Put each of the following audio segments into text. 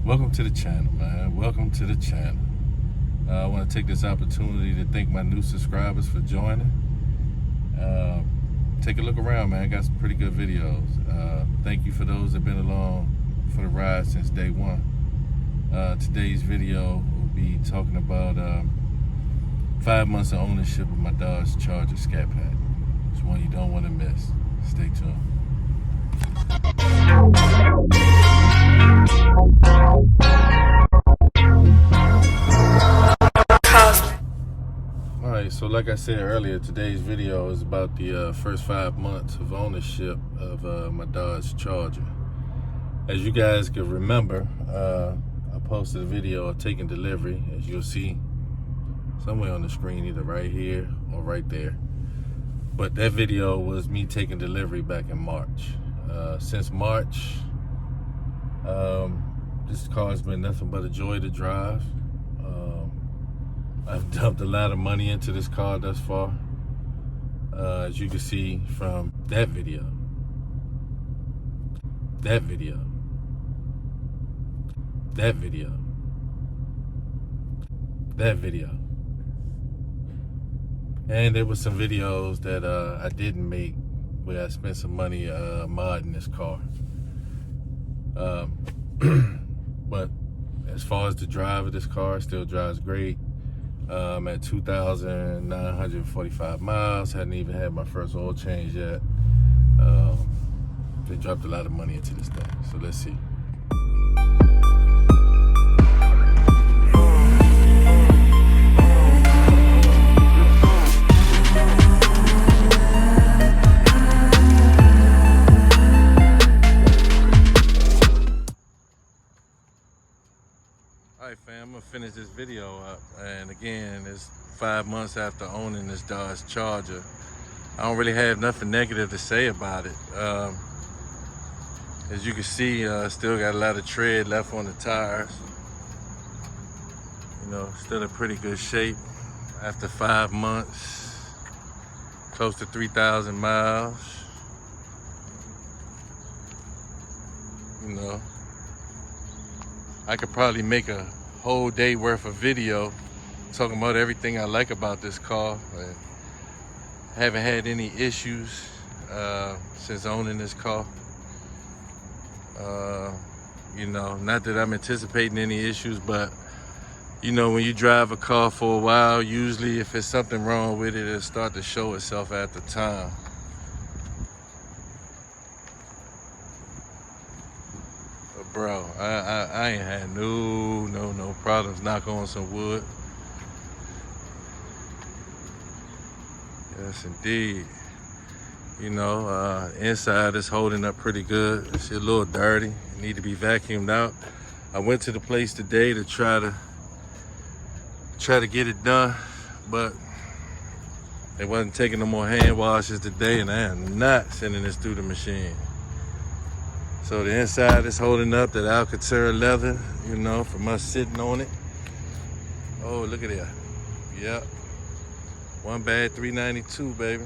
Welcome to the channel, man. Welcome to the channel. I want to take this opportunity to thank my new subscribers for joining. Take a look around, man. I got some pretty good videos. Thank you for those that have been along for the ride since day one. Today's video will be talking about 5 months of ownership of my Dodge Charger Scatpack. It's one you don't want to miss. Stay tuned. Alright, so like I said earlier, today's video is about the first 5 months of ownership of my Dodge Charger. As you guys can remember, I posted a video of taking delivery, as you'll see somewhere on the screen, either right here or right there. But that video was me taking delivery back in March. Since March, this car has been nothing but a joy to drive. I've dumped a lot of money into this car thus far, as you can see from that video, that video, that video, that video. And there were some videos that I didn't make where I spent some money modding this car. But as far as the drive of this car, it still drives great. At 2,945 miles, hadn't even had my first oil change yet. They dropped a lot of money into this thing, so let's see. Alright fam, I'm gonna finish this video up, and again, it's 5 months after owning this Dodge Charger. I don't really have nothing negative to say about it. As you can see, still got a lot of tread left on the tires. You know, still in pretty good shape after 5 months, close to 3,000 miles. You know, I could probably make a whole day worth of video talking about everything I like about this car. I haven't had any issues since owning this car. You know, not that I'm anticipating any issues, but you know, when you drive a car for a while, usually if there's something wrong with it, it'll start to show itself at the time. Bro, I ain't had no problems, knock on some wood. Yes, indeed. You know, inside is holding up pretty good. It's a little dirty, need to be vacuumed out. I went to the place today to try to get it done, but they wasn't taking no more hand washes today, and I am not sending this through the machine. So the inside is holding up, that Alcantara leather, you know, from us sitting on it. Oh, look at that. Yep. One bag, $392, baby.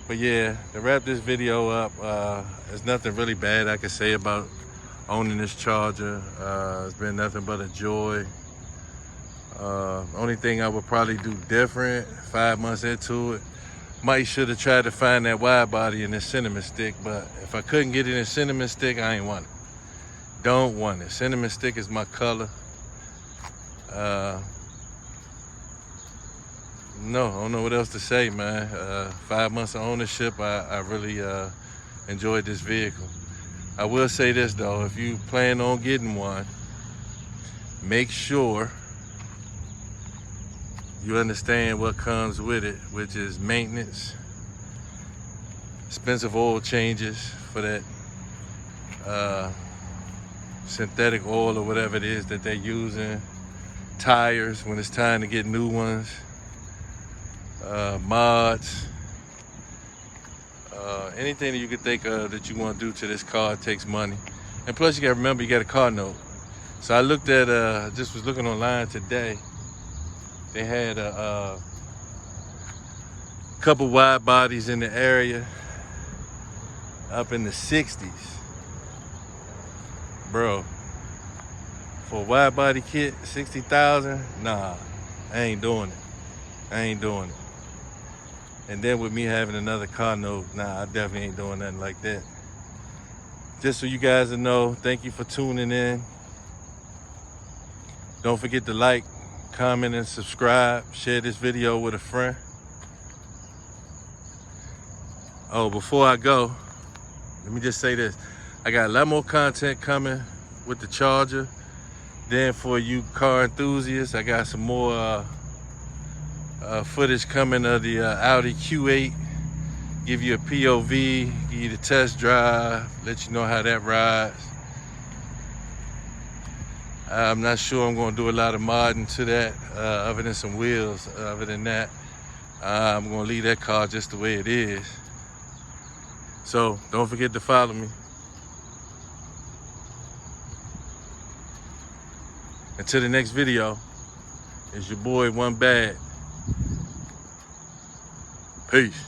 But yeah, to wrap this video up, there's nothing really bad I can say about owning this Charger. It's been nothing but a joy. Only thing I would probably do different 5 months into it, might should have tried to find that wide body in this cinnamon stick, but if I couldn't get it in cinnamon stick, I ain't want it. Don't want it. Cinnamon stick is my color. No, I don't know what else to say, man. 5 months of ownership, I really enjoyed this vehicle. I will say this though, if you plan on getting one, make sure you understand what comes with it, which is maintenance, expensive oil changes for that synthetic oil or whatever it is that they're using, tires when it's time to get new ones, mods, anything that you could think of that you want to do to this car takes money. And plus you gotta remember, you got a car note. So I looked at, just was looking online today. They had a couple wide bodies in the area up in the 60s. bro, for a wide body kit, 60,000, nah, I ain't doing it. I ain't doing it. And then with me having another car note, nah, I definitely ain't doing nothing like that. Just so you guys know, thank you for tuning in. Don't forget to like, comment, and subscribe. Share this video with a friend. Oh, before I go, let me just say this. I got a lot more content coming with the Charger. Then for you car enthusiasts, I got some more footage coming of the Audi Q8. Give you a POV, give you the test drive, let you know how that rides. I'm not sure I'm gonna do a lot of modding to that, other than some wheels. Other than that, I'm gonna leave that car just the way it is. So don't forget to follow me. Until the next video, it's your boy One Bad. Peace.